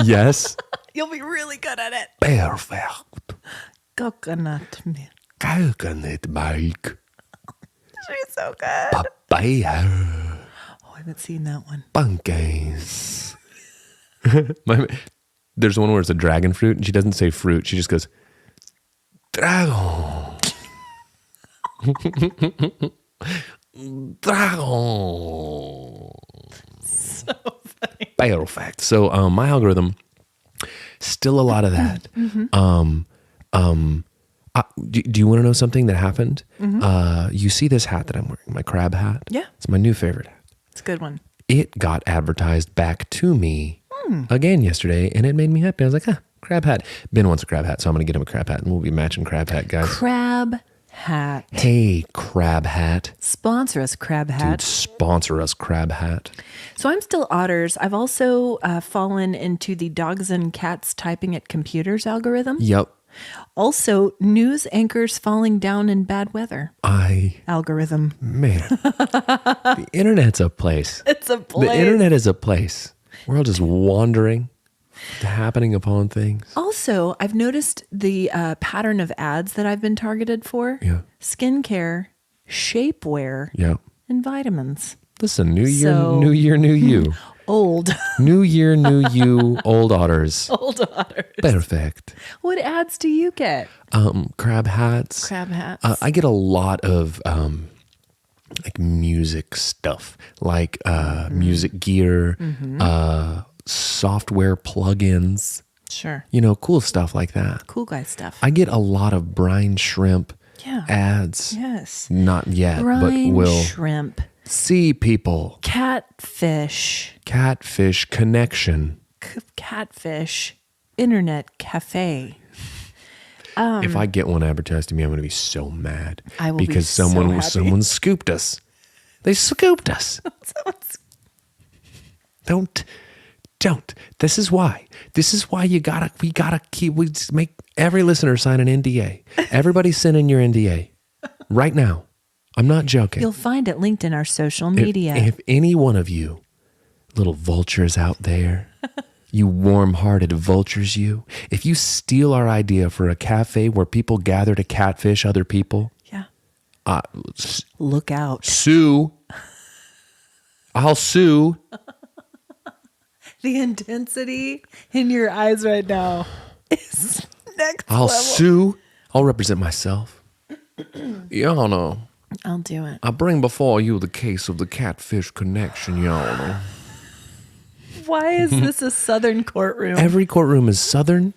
Yes. You'll be really good at it. Perfect. Coconut milk. Coconut milk. She's so good. Papaya. Oh, I haven't seen that one. Pumpkins. There's one where it's a dragon fruit, and she doesn't say fruit. She just goes, dragon. Dragon. So funny. Perfect. So my algorithm, still a lot of that. Do you want to know something that happened? You see this hat that I'm wearing, my crab hat? Yeah. It's my new favorite hat. It's a good one. It got advertised back to me again yesterday, and it made me happy. I was like, crab hat. Ben wants a crab hat, so I'm going to get him a crab hat, and we'll be matching crab hat, guys. Crab hat. Hey, crab hat. Sponsor us, crab hat. Dude, sponsor us, crab hat. So I'm still otters. I've also fallen into the dogs and cats typing at computers algorithm. Yep. Also, news anchors falling down in bad weather algorithm. Man, the internet's a place. It's a place. The internet is a place. We're all just wandering, happening upon things. Also, I've noticed the pattern of ads that I've been targeted for. Yeah. Skincare, shapewear, Yeah. and vitamins. Listen, new year, So- new year, new you. Old. New year, new you, old otters. Old otters. Perfect. What ads do you get? Crab hats. Crab hats. I get a lot of like music stuff, like music gear, software plugins. Sure. You know, cool stuff like that. Cool guy stuff. I get a lot of brine shrimp ads. Yes. Not yet, Brine but will shrimp. see people. Catfish. Catfish connection. Catfish. Internet cafe. If I get one advertised to me, I'm going to be so mad. I will be because so someone happy. someone scooped us. They scooped us. Don't. This is why we gotta make every listener sign an NDA. Everybody send in your NDA right now. I'm not joking. You'll find it linked in our social media. If any one of you little vultures out there, you warm-hearted vultures, if you steal our idea for a cafe where people gather to catfish other people, look out. Sue. I'll sue. The intensity in your eyes right now is next I'll level. sue. I'll represent myself. Y'all know. I'll do it. I bring before you the case of the catfish connection, y'all know. Why is this a Southern courtroom? Every courtroom is Southern.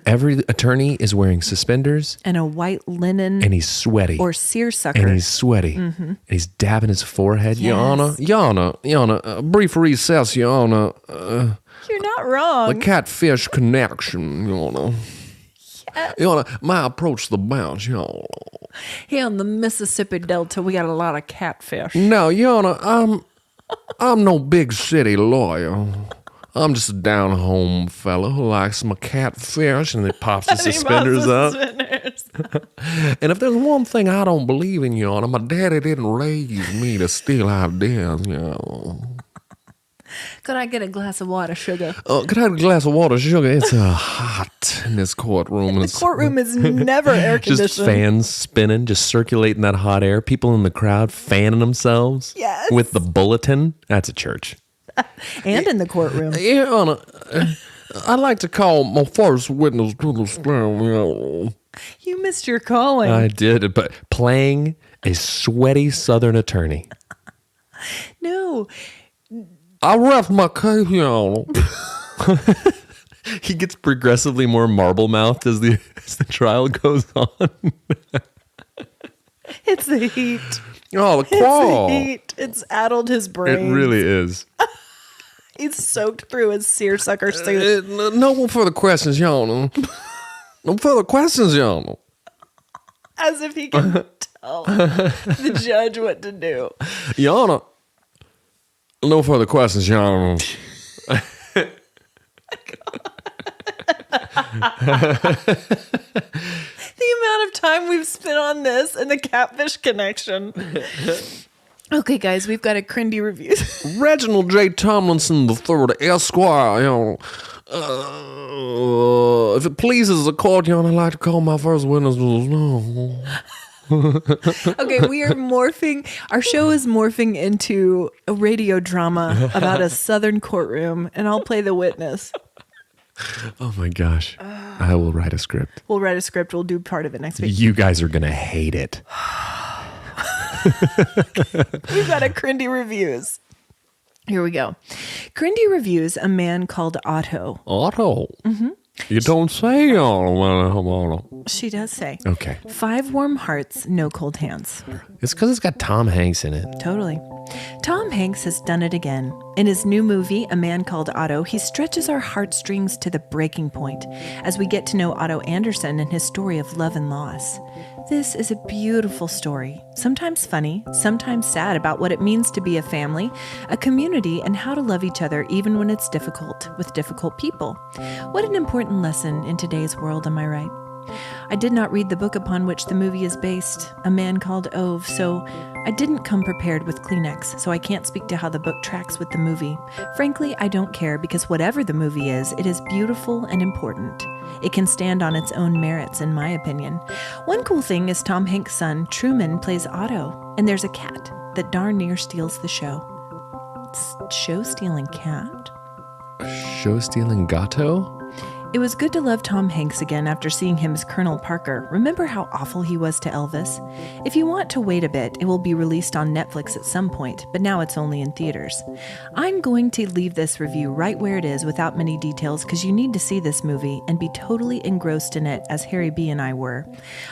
Every attorney is wearing suspenders. And a white linen. And he's sweaty. Or seersucker. And he's sweaty. Mm-hmm. And he's dabbing his forehead. Yes. Your Honor, a brief recess, Your Honor. You're not wrong. The catfish connection, Your Honor. Yes. Your Honor, my approach to the bounds, Your Honor. Here on the Mississippi Delta, we got a lot of catfish. No, Your Honor, I'm no big city lawyer. I'm just a down-home fella who likes my catfish, and he pops his suspenders up. And if there's one thing I don't believe in, Your Honor, my daddy didn't raise me to steal ideas, you know. Could I get a glass of water, sugar? Could I have a glass of water, sugar? It's hot in this courtroom. The courtroom is never air conditioned. Just fans spinning, just circulating that hot air. People in the crowd fanning themselves. Yes. With the bulletin. That's a church. And in the courtroom. Your Honor, I'd like to call my first witness to the stand. You missed your calling. I did, but playing a sweaty Southern attorney. No. I rest my case, Your Honor. He gets progressively more marble-mouthed as the trial goes on. It's the heat. Oh, the claw. It's the heat. It's addled his brain. It really is. He's soaked through his seersucker suit. No further questions, Your Honor. No further questions, Your Honor. As if he can tell the judge what to do. Your Honor. No further questions, Your Honor. The amount of time we've spent on this and the catfish connection. Okay, guys, we've got a crindy review. Reginald J. Tomlinson III, Esquire, Your Honor. If it pleases the court, Your Honor, I'd like to call my first witness. No. Okay, we are morphing. Our show is morphing into a radio drama about a Southern courtroom, and I'll play the witness. Oh my gosh. I will write a script. We'll write a script. We'll do part of it next week. You guys are going to hate it. We've got a crindy reviews. Here we go. Crindy reviews a man called Otto. Otto? Mm-hmm. You don't say Otto. She does say. Okay. 5 warm hearts, no cold hands. It's because it's got Tom Hanks in it. Totally. Tom Hanks has done it again. In his new movie, A Man Called Otto, he stretches our heartstrings to the breaking point as we get to know Otto Anderson and his story of love and loss. This is a beautiful story, sometimes funny, sometimes sad about what it means to be a family, a community, and how to love each other even when it's difficult with difficult people. What an important lesson in today's world, am I right? I did not read the book upon which the movie is based, A Man Called Ove, so I didn't come prepared with Kleenex, so I can't speak to how the book tracks with the movie. Frankly, I don't care because whatever the movie is, it is beautiful and important. It can stand on its own merits, in my opinion. One cool thing is Tom Hanks' son, Truman, plays Otto, and there's a cat that darn near steals the show. Show-stealing cat? Show-stealing gato? It was good to love Tom Hanks again after seeing him as Colonel Parker. Remember how awful he was to Elvis? If you want to wait a bit, it will be released on Netflix at some point, but now it's only in theaters. I'm going to leave this review right where it is without many details because you need to see this movie and be totally engrossed in it as Harry B. and I were.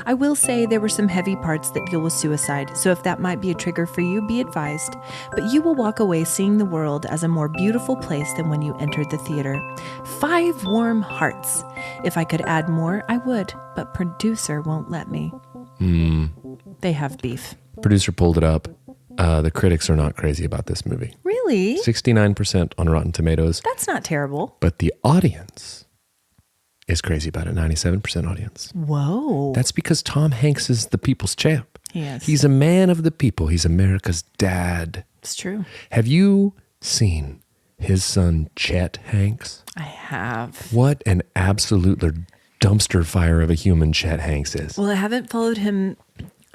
I will say there were some heavy parts that deal with suicide, so if that might be a trigger for you, be advised. But you will walk away seeing the world as a more beautiful place than when you entered the theater. 5 warm hearts. If I could add more, I would, but producer won't let me. They have beef. Producer pulled it up. the critics are not crazy about this movie. Really? 69% on Rotten Tomatoes. That's not terrible. But the audience is crazy about it. 97% audience. Whoa. That's because Tom Hanks is the people's champ. Yes. He's a man of the people. He's America's dad. It's true. Have you seen his son, Chet Hanks? I have. What an absolute dumpster fire of a human Chet Hanks is. Well, I haven't followed him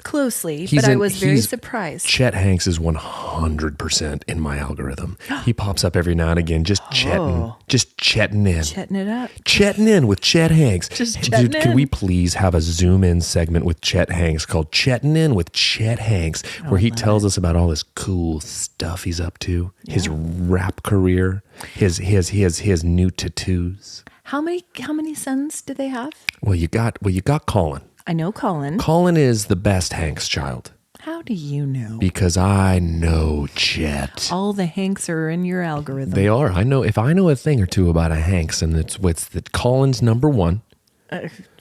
closely, but I was very surprised. Chet Hanks is 100% in my algorithm. He pops up every now and again, just chetting in. Chetting it up. Chetting in with Chet Hanks. Just chetting Dude, can we please have a zoom in segment with Chet Hanks called Chetting In with Chet Hanks, where he tells us about all this cool stuff he's up to, his rap career, his new tattoos. How many sons do they have? Well, you got Colin. I know Colin. Colin is the best Hanks child. How do you know? Because I know Chet. All the Hanks are in your algorithm. They are. I know if I know a thing or two about a Hanks, and it's that Colin's number one.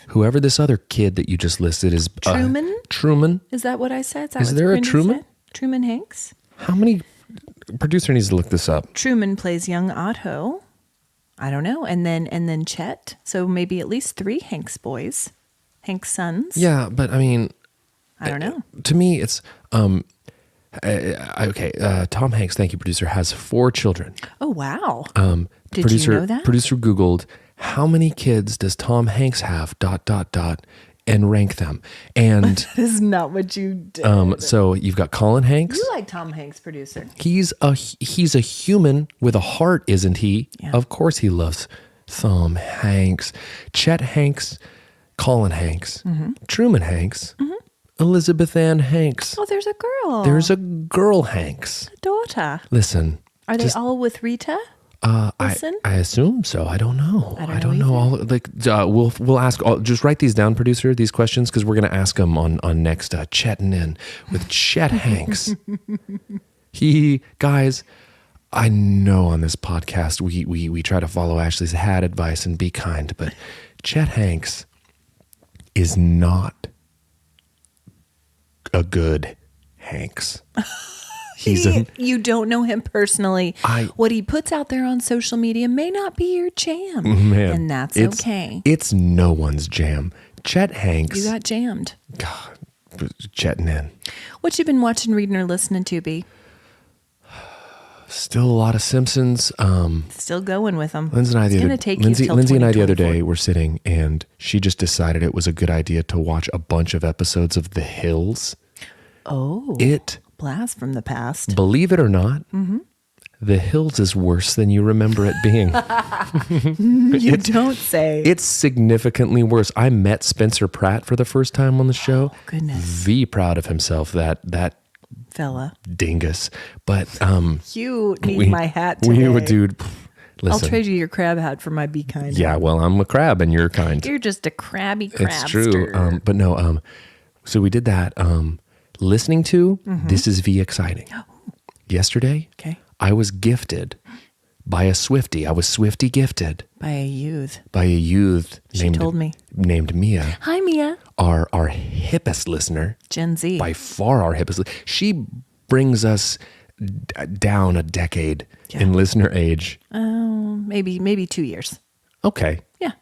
Whoever this other kid that you just listed is Truman. Truman. Is that what I said? Is there a Truman? Said? Truman Hanks. How many? Producer needs to look this up. Truman plays young Otto. I don't know. And then Chet. So maybe at least 3 Hanks boys. Hank's sons. Yeah, but I mean, I don't know. To me, it's okay. Tom Hanks, thank you, producer, has 4 children. Oh wow! Did Producer, you know that? Producer Googled how many kids does Tom Hanks have? ... and rank them. And that is not what you did. So you've got Colin Hanks. You like Tom Hanks, producer? He's a human with a heart, isn't he? Yeah. Of course he loves Tom Hanks, Chet Hanks, Colin Hanks, Truman Hanks, Elizabeth Ann Hanks. Oh, there's a girl. There's a girl Hanks. A daughter. Listen. Are they all with Rita? I assume so. I don't know. I don't know all. Like we'll ask. Just write these down, producer. These questions, because we're gonna ask them on next Chetting In with Chet Hanks. Guys, I know on this podcast we try to follow Ashley's hat advice and be kind, but Chet Hanks is not a good Hanks. You don't know him personally. What he puts out there on social media may not be your jam. Man, and that's okay. It's no one's jam. Chet Hanks. You got jammed. God, Chetting In. What you been watching, reading, or listening to, B? Still a lot of Simpsons. Still going with them. Lindsay and I the other day were sitting, and she just decided it was a good idea to watch a bunch of episodes of The Hills. Oh. Blast from the past. Believe it or not, The Hills is worse than you remember it being. You don't say. It's significantly worse. I met Spencer Pratt for the first time on the show. Oh, goodness. V proud of himself, that fella. Dingus. But you need my hat today. Dude, listen. I'll trade you your crab hat for my be kind. Yeah, well, I'm a crab and you're kind. You're just a crabby crabster. It's true. But no, so we did that. Listening to This Is V Exciting. Yesterday, I was gifted by a Swiftie. I was Swiftie gifted. By a youth. She told me. Named Mia. Hi, Mia. Our hippest listener. Gen Z. By far our hippest. She brings us down a decade in listener age. Oh, maybe 2 years. Okay. Yeah.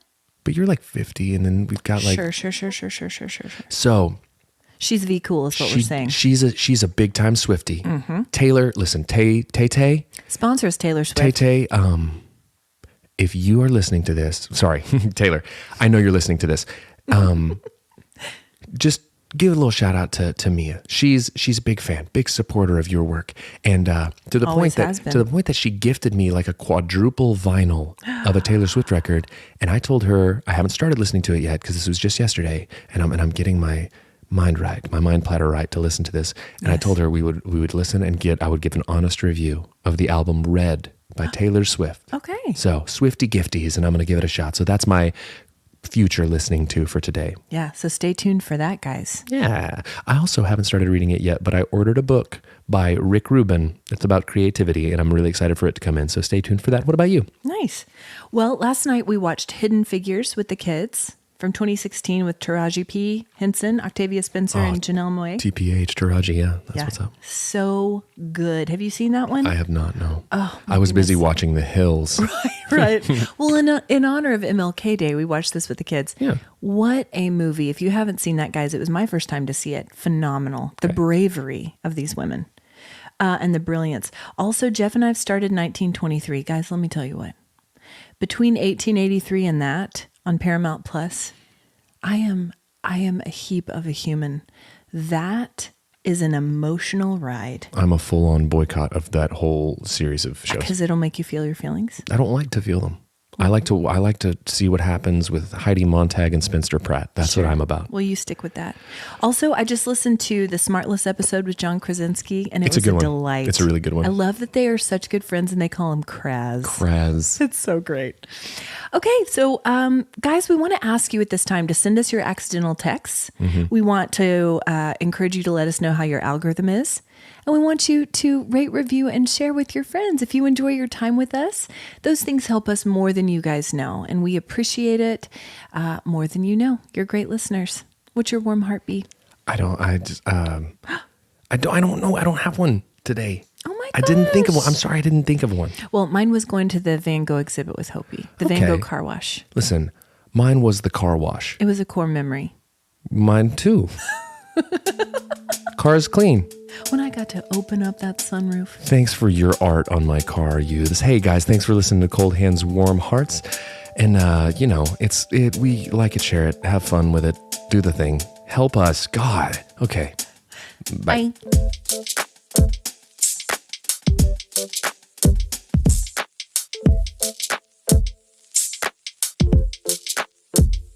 But you're like 50, and then we've got like... Sure. So... She's V cool is what we're saying. She's a big time Swiftie. Taylor, listen, Tay. Sponsors Taylor Swift. Tay, if you are listening to this, sorry, Taylor, I know you're listening to this. Just give a little shout out to Mia. She's a big fan, big supporter of your work, and to the point that she gifted me like a quadruple vinyl of a Taylor Swift record. And I told her I haven't started listening to it yet because this was just yesterday, and I'm getting my mind platter right to listen to this. And I told her we would listen and I would give an honest review of the album Red by Taylor Swift. Okay. So Swiftie Gifties, and I'm going to give it a shot. So that's my future listening to for today. Yeah. So stay tuned for that, guys. Yeah. I also haven't started reading it yet, but I ordered a book by Rick Rubin. It's about creativity, and I'm really excited for it to come in. So stay tuned for that. What about you? Nice. Well, last night we watched Hidden Figures with the kids. from 2016 with Taraji P. Henson, Octavia Spencer, and Janelle Monáe. TPH, Taraji, yeah, that's what's up. So good. Have you seen that one? I have not, no. Oh, I was busy watching The Hills. Right. Well, in honor of MLK Day, we watched this with the kids. Yeah. What a movie. If you haven't seen that, guys, it was my first time to see it. Phenomenal. The bravery of these women and the brilliance. Also, Jeff and I have started 1923. Guys, let me tell you what. Between 1883 and that on Paramount Plus, I am a heap of a human. That is an emotional ride. I'm a full-on boycott of that whole series of shows. Because it'll make you feel your feelings. I don't like to feel them. I like to see what happens with Heidi Montag and Spencer Pratt. That's what I'm about. Well, you stick with that. Also, I just listened to the Smartless episode with John Krasinski, and it was a delight. It's a really good one. I love that they are such good friends, and they call him Kraz. Kraz. It's so great. Okay, so guys, we want to ask you at this time to send us your accidental texts. We want to encourage you to let us know how your algorithm is. And we want you to rate, review, and share with your friends. If you enjoy your time with us, those things help us more than you guys know. And we appreciate it more than you know. You're great listeners. What's your warm heartbeat? I don't know. I don't have one today. Oh my gosh. I didn't think of one. I'm sorry, I didn't think of one. Well, mine was going to the Van Gogh exhibit with Hopi. The Van Gogh car wash. Listen, mine was the car wash. It was a core memory. Mine too. Car's clean. When I got to open up that sunroof. Thanks for your art on my car, Youths. Hey guys, thanks for listening to Cold Hands, Warm Hearts. And we like it, share it, have fun with it, do the thing. Help us. God. Okay. Bye. Bye.